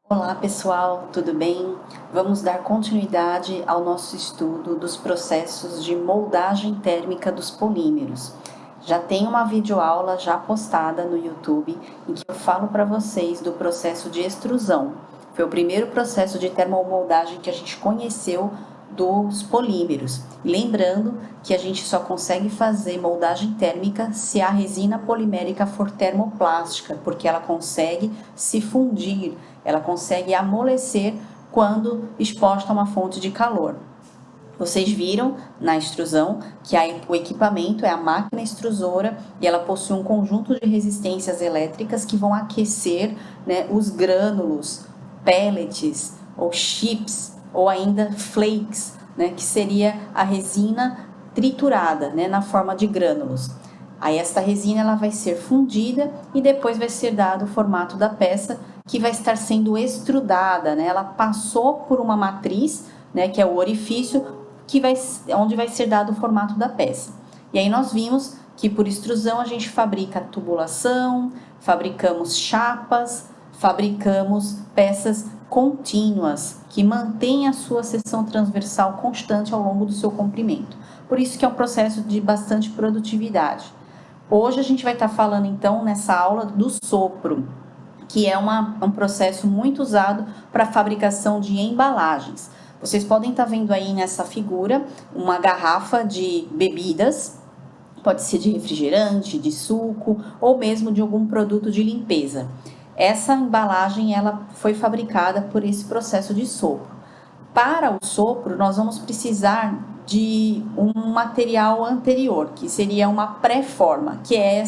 Olá pessoal, tudo bem? Vamos dar continuidade ao nosso estudo dos processos de moldagem térmica dos polímeros. Já tem uma videoaula já postada no YouTube em que eu falo para vocês do processo de extrusão. Foi o primeiro processo de termomoldagem que a gente conheceu dos polímeros. Lembrando que a gente só consegue fazer moldagem térmica se a resina polimérica for termoplástica, porque ela consegue se fundir, ela consegue amolecer quando exposta a uma fonte de calor. Vocês viram na extrusão que o equipamento é a máquina extrusora e ela possui um conjunto de resistências elétricas que vão aquecer, né, os grânulos, pellets ou chips ou ainda flakes, né, que seria a resina triturada, né, na forma de grânulos. Aí esta resina ela vai ser fundida e depois vai ser dado o formato da peça que vai estar sendo extrudada, né? Ela passou por uma matriz, né, que é o orifício onde vai ser dado o formato da peça. E aí nós vimos que por extrusão a gente fabrica tubulação, fabricamos chapas, fabricamos peças contínuas que mantêm a sua seção transversal constante ao longo do seu comprimento. Por isso que é um processo de bastante produtividade. Hoje a gente vai estar falando então nessa aula do sopro, que é um processo muito usado para a fabricação de embalagens. Vocês podem estar vendo aí nessa figura uma garrafa de bebidas, pode ser de refrigerante, de suco ou mesmo de algum produto de limpeza. Essa embalagem ela foi fabricada por esse processo de sopro. Para o sopro, nós vamos precisar de um material anterior, que seria uma pré-forma, que é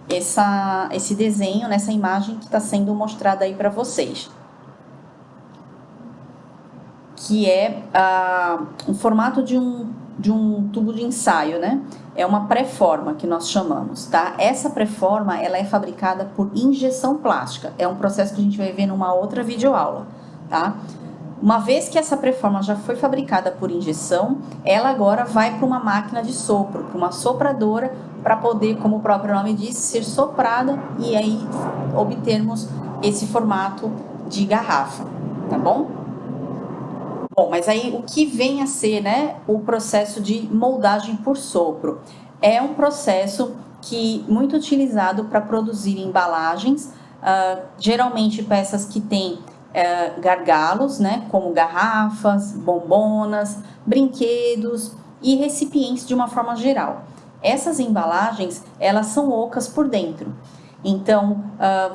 esse desenho, nessa imagem que está sendo mostrada aí para vocês. Que é um formato de um tubo de ensaio, né? É uma pré-forma que nós chamamos, tá? Essa pré-forma, ela é fabricada por injeção plástica. É um processo que a gente vai ver numa outra videoaula, tá? Uma vez que essa pré-forma já foi fabricada por injeção, ela agora vai para uma máquina de sopro, para uma sopradora, para poder, como o próprio nome diz, ser soprada e aí obtermos esse formato de garrafa, tá bom? Bom, mas aí o que vem a ser, né, o processo de moldagem por sopro? É um processo que muito utilizado para produzir embalagens, geralmente peças que têm gargalos, né, como garrafas, bombonas, brinquedos e recipientes de uma forma geral. Essas embalagens, elas são ocas por dentro. Então,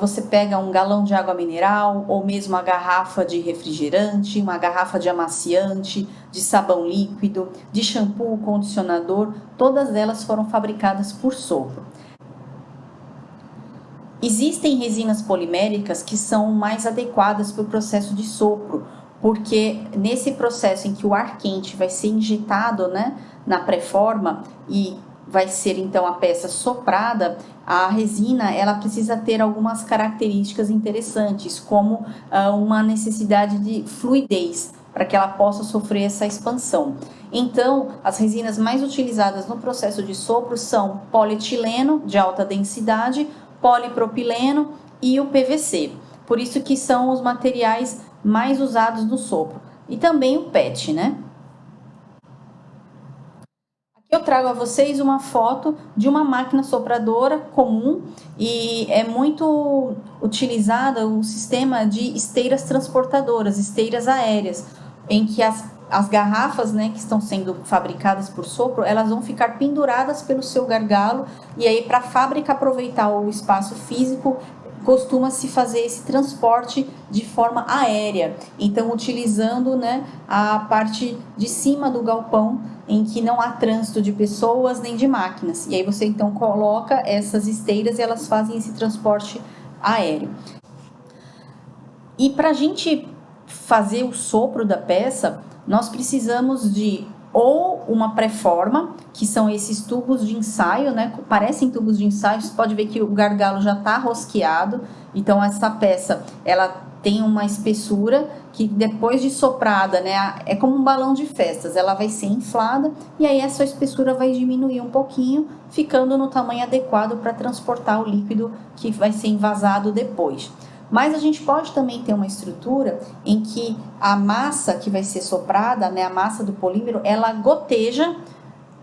você pega um galão de água mineral ou mesmo uma garrafa de refrigerante, uma garrafa de amaciante, de sabão líquido, de shampoo, condicionador, todas elas foram fabricadas por sopro. Existem resinas poliméricas que são mais adequadas para o processo de sopro, porque nesse processo em que o ar quente vai ser injetado, né, na pré-forma e vai ser então a peça soprada, a resina ela precisa ter algumas características interessantes, como uma necessidade de fluidez, para que ela possa sofrer essa expansão. Então, as resinas mais utilizadas no processo de sopro são polietileno de alta densidade, polipropileno e o PVC. Por isso que são os materiais mais usados no sopro. E também o PET, né? Eu trago a vocês uma foto de uma máquina sopradora comum e é muito utilizada o sistema de esteiras transportadoras, esteiras aéreas, em que as garrafas, né, que estão sendo fabricadas por sopro, elas vão ficar penduradas pelo seu gargalo e aí para a fábrica aproveitar o espaço físico, costuma-se fazer esse transporte de forma aérea, então utilizando, né, a parte de cima do galpão em que não há trânsito de pessoas nem de máquinas. E aí você então coloca essas esteiras e elas fazem esse transporte aéreo. E para a gente fazer o sopro da peça, nós precisamos de ou uma pré-forma, que são esses tubos de ensaio, né? Parecem tubos de ensaio, você pode ver que o gargalo já está rosqueado, então essa peça, ela tem uma espessura que depois de soprada, né, é como um balão de festas, ela vai ser inflada e aí essa espessura vai diminuir um pouquinho, ficando no tamanho adequado para transportar o líquido que vai ser envasado depois. Mas a gente pode também ter uma estrutura em que a massa que vai ser soprada, né, a massa do polímero, ela goteja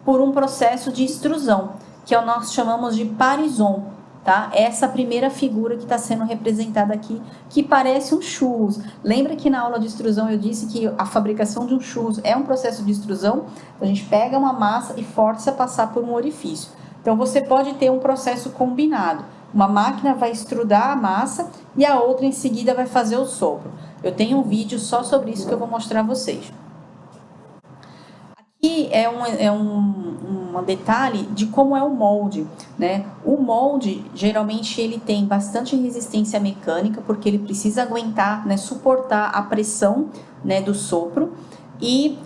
por um processo de extrusão, que é o nós chamamos de parison, tá? Essa primeira figura que está sendo representada aqui, que parece um churros. Lembra que na aula de extrusão eu disse que a fabricação de um churros é um processo de extrusão? A gente pega uma massa e força passar por um orifício. Então você pode ter um processo combinado. Uma máquina vai extrudar a massa e a outra em seguida vai fazer o sopro. Eu tenho um vídeo só sobre isso que eu vou mostrar a vocês. Aqui é um detalhe de como é o molde, né? O molde, geralmente, ele tem bastante resistência mecânica, porque ele precisa aguentar, né, suportar a pressão, né, do sopro e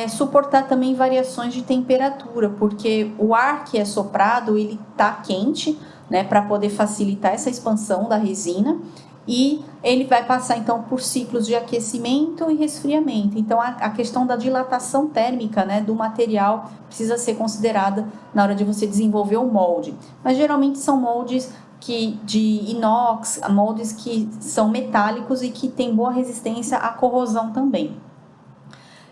suportar também variações de temperatura, porque o ar que é soprado, ele tá quente, né, para poder facilitar essa expansão da resina, e ele vai passar então por ciclos de aquecimento e resfriamento. Então a questão da dilatação térmica, né, do material precisa ser considerada na hora de você desenvolver o molde. Mas geralmente são moldes de inox, moldes que são metálicos e que têm boa resistência à corrosão também.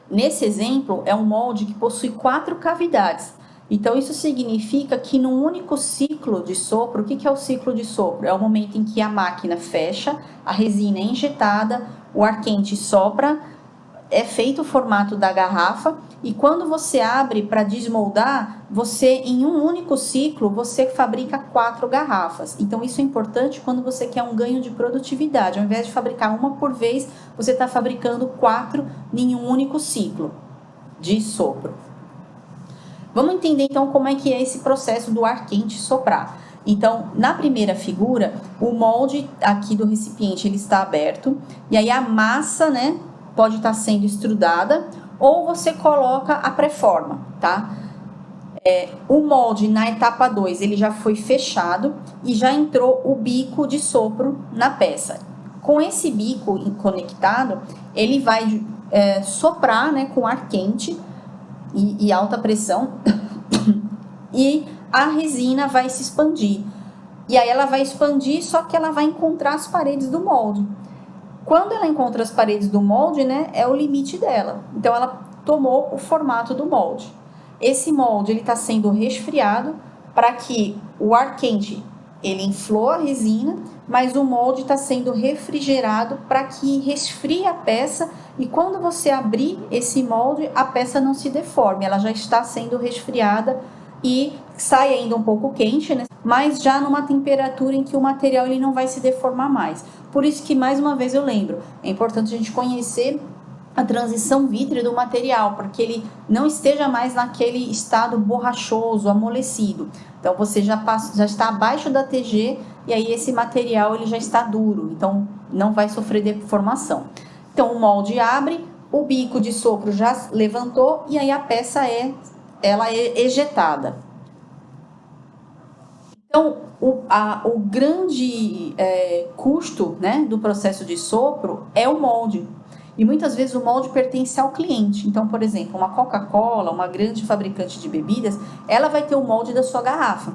Nesse exemplo é um molde que possui 4 cavidades. Então, isso significa que num único ciclo de sopro, o que é o ciclo de sopro? É o momento em que a máquina fecha, a resina é injetada, o ar quente sopra, é feito o formato da garrafa e quando você abre para desmoldar, você em um único ciclo, você fabrica 4 garrafas. Então, isso é importante quando você quer um ganho de produtividade. Ao invés de fabricar uma por vez, você está fabricando 4 em um único ciclo de sopro. Vamos entender então como é que é esse processo do ar quente soprar. Então, na primeira figura, o molde aqui do recipiente ele está aberto e aí a massa, né, pode estar sendo estrudada ou você coloca a pré-forma, tá? O molde na etapa 2 ele já foi fechado e já entrou o bico de sopro na peça. Com esse bico conectado, ele vai soprar, né, com ar quente e alta pressão e a resina vai se expandir. E aí ela vai expandir, só que ela vai encontrar as paredes do molde. Quando ela encontra as paredes do molde, né, é o limite dela. Então ela tomou o formato do molde. Esse molde ele está sendo resfriado para que o ar quente ele inflou a resina, mas o molde está sendo refrigerado para que resfrie a peça e quando você abrir esse molde, a peça não se deforme, ela já está sendo resfriada e sai ainda um pouco quente, né? Mas já numa temperatura em que o material ele não vai se deformar mais. Por isso que, mais uma vez, eu lembro, é importante a gente conhecer a transição vítrea do material, para que ele não esteja mais naquele estado borrachoso, amolecido. Então, você já está abaixo da TG e aí esse material ele já está duro, então não vai sofrer deformação. Então, o molde abre, o bico de sopro já levantou e aí a peça ela é ejetada. Então, o grande custo, né, do processo de sopro é o molde. E muitas vezes o molde pertence ao cliente. Então, por exemplo, uma Coca-Cola, uma grande fabricante de bebidas, ela vai ter o molde da sua garrafa,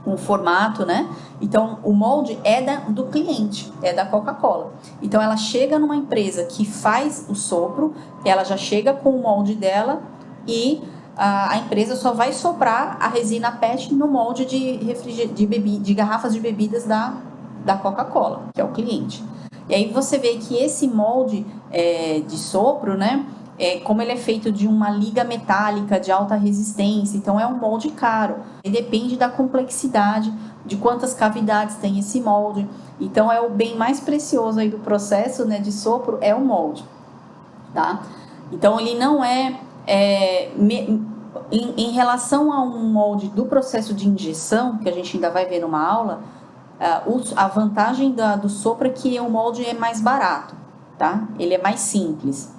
um formato, né? Então, o molde é do cliente, é da Coca-Cola. Então, ela chega numa empresa que faz o sopro, ela já chega com o molde dela e a empresa só vai soprar a resina PET no molde de garrafas de bebidas da Coca-Cola, que é o cliente. E aí você vê que esse molde de sopro, né, como ele é feito de uma liga metálica de alta resistência, então é um molde caro. E depende da complexidade, de quantas cavidades tem esse molde. Então é o bem mais precioso aí do processo, né, de sopro, é o molde, tá? Então ele não em relação a um molde do processo de injeção, que a gente ainda vai ver numa aula, a vantagem do sopro é que o molde é mais barato, tá? Ele é mais simples.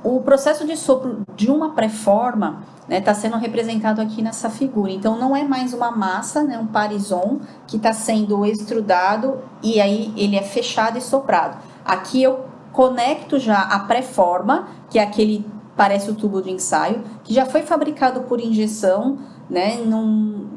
O processo de sopro de uma pré-forma está sendo representado aqui nessa figura. Então, não é mais uma massa, né, um parison, que está sendo extrudado e aí ele é fechado e soprado. Aqui eu conecto já a pré-forma, que é aquele, parece o tubo de ensaio, que já foi fabricado por injeção, né,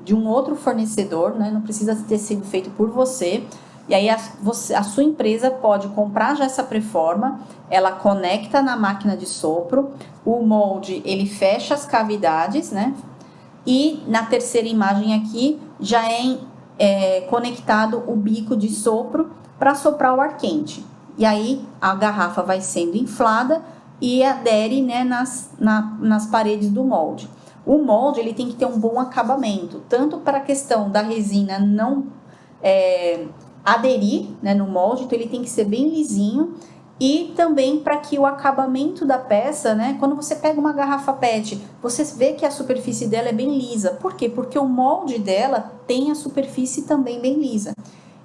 de um outro fornecedor, né, não precisa ter sido feito por você. E aí a sua empresa pode comprar já essa preforma, ela conecta na máquina de sopro, o molde ele fecha as cavidades, né? E na terceira imagem aqui já é conectado o bico de sopro para soprar o ar quente. E aí a garrafa vai sendo inflada e adere, né, nas paredes do molde. O molde ele tem que ter um bom acabamento, tanto para a questão da resina não aderir, né, no molde, então ele tem que ser bem lisinho, e também para que o acabamento da peça, né, quando você pega uma garrafa PET, você vê que a superfície dela é bem lisa. Por quê? Porque o molde dela tem a superfície também bem lisa.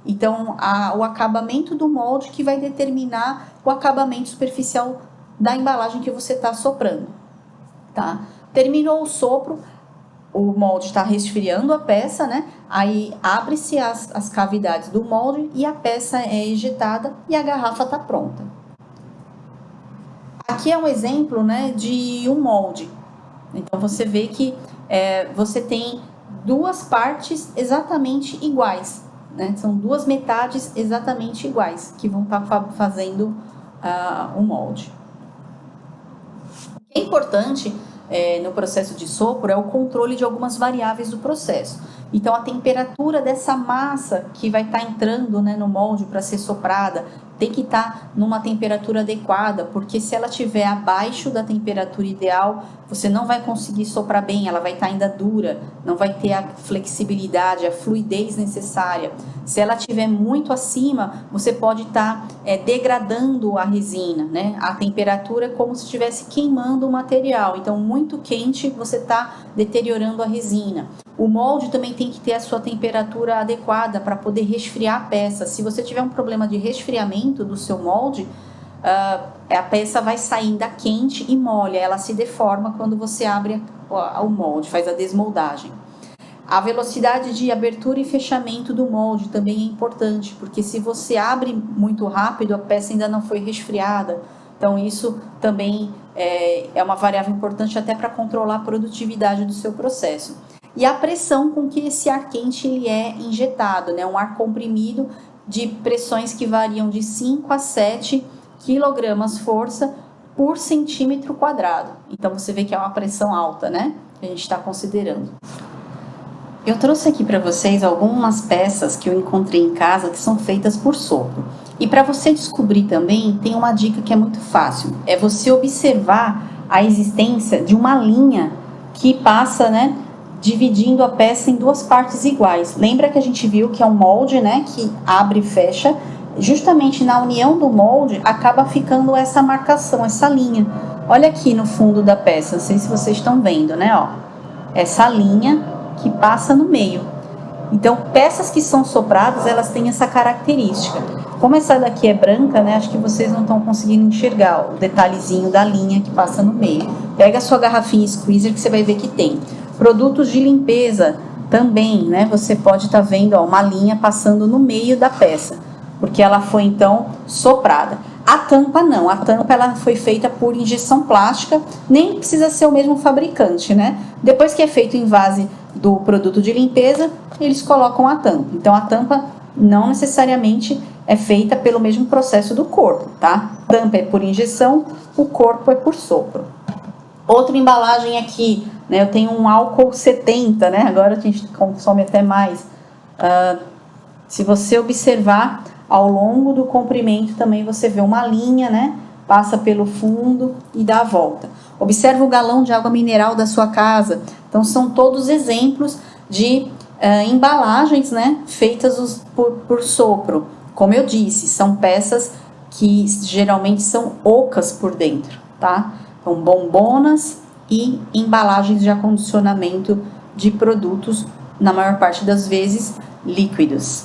Então, o acabamento do molde que vai determinar o acabamento superficial da embalagem que você está soprando, tá? Terminou o sopro, o molde está resfriando a peça, né? Aí abre-se as cavidades do molde e a peça é ejetada e a garrafa está pronta. Aqui é um exemplo, né, de um molde. Então, você vê que você tem duas partes exatamente iguais, né? São duas metades exatamente iguais que vão estar fazendo o molde. O que é importante no processo de sopro é o controle de algumas variáveis do processo. Então, a temperatura dessa massa que vai estar entrando, né, no molde para ser soprada tem que estar numa temperatura adequada, porque se ela estiver abaixo da temperatura ideal, você não vai conseguir soprar bem, ela vai estar ainda dura, não vai ter a flexibilidade, a fluidez necessária. Se ela estiver muito acima, você pode estar degradando a resina, né? A temperatura é como se estivesse queimando o material, então muito quente você está deteriorando a resina. O molde também tem que ter a sua temperatura adequada para poder resfriar a peça. Se você tiver um problema de resfriamento do seu molde, a peça vai sair ainda quente e molha, ela se deforma quando você abre o molde, faz a desmoldagem. A velocidade de abertura e fechamento do molde também é importante, porque se você abre muito rápido, a peça ainda não foi resfriada. Então, isso também é uma variável importante até para controlar a produtividade do seu processo. E a pressão com que esse ar quente ele é injetado, né? Um ar comprimido de pressões que variam de 5 a 7 quilogramas força por centímetro quadrado. Então, você vê que é uma pressão alta, né? Que a gente está considerando. Eu trouxe aqui para vocês algumas peças que eu encontrei em casa que são feitas por sopro. E para você descobrir também, tem uma dica que é muito fácil. É você observar a existência de uma linha que passa, né, dividindo a peça em duas partes iguais. Lembra que a gente viu que é um molde, né, que abre e fecha. Justamente na união do molde acaba ficando essa marcação, essa linha. Olha aqui no fundo da peça, não sei se vocês estão vendo, né, ó. Essa linha que passa no meio. Então, peças que são sopradas, elas têm essa característica. Como essa daqui é branca, né, acho que vocês não estão conseguindo enxergar o detalhezinho da linha que passa no meio. Pega a sua garrafinha squeezer que você vai ver que tem. Produtos de limpeza também, né, você pode estar vendo, ó, uma linha passando no meio da peça, porque ela foi, então, soprada. A tampa não, a tampa ela foi feita por injeção plástica, nem precisa ser o mesmo fabricante, né? Depois que é feito em vase do produto de limpeza, eles colocam a tampa. Então, a tampa não necessariamente é feita pelo mesmo processo do corpo, tá? A tampa é por injeção, o corpo é por sopro. Outra embalagem aqui, né? Eu tenho um álcool 70, né? Agora a gente consome até mais. Se você observar, ao longo do comprimento também você vê uma linha, né? Passa pelo fundo e dá a volta. Observa o galão de água mineral da sua casa. Então, são todos exemplos de embalagens, né, feitas por sopro. Como eu disse, são peças que geralmente são ocas por dentro, tá? Então, bombonas e embalagens de acondicionamento de produtos, na maior parte das vezes, líquidos.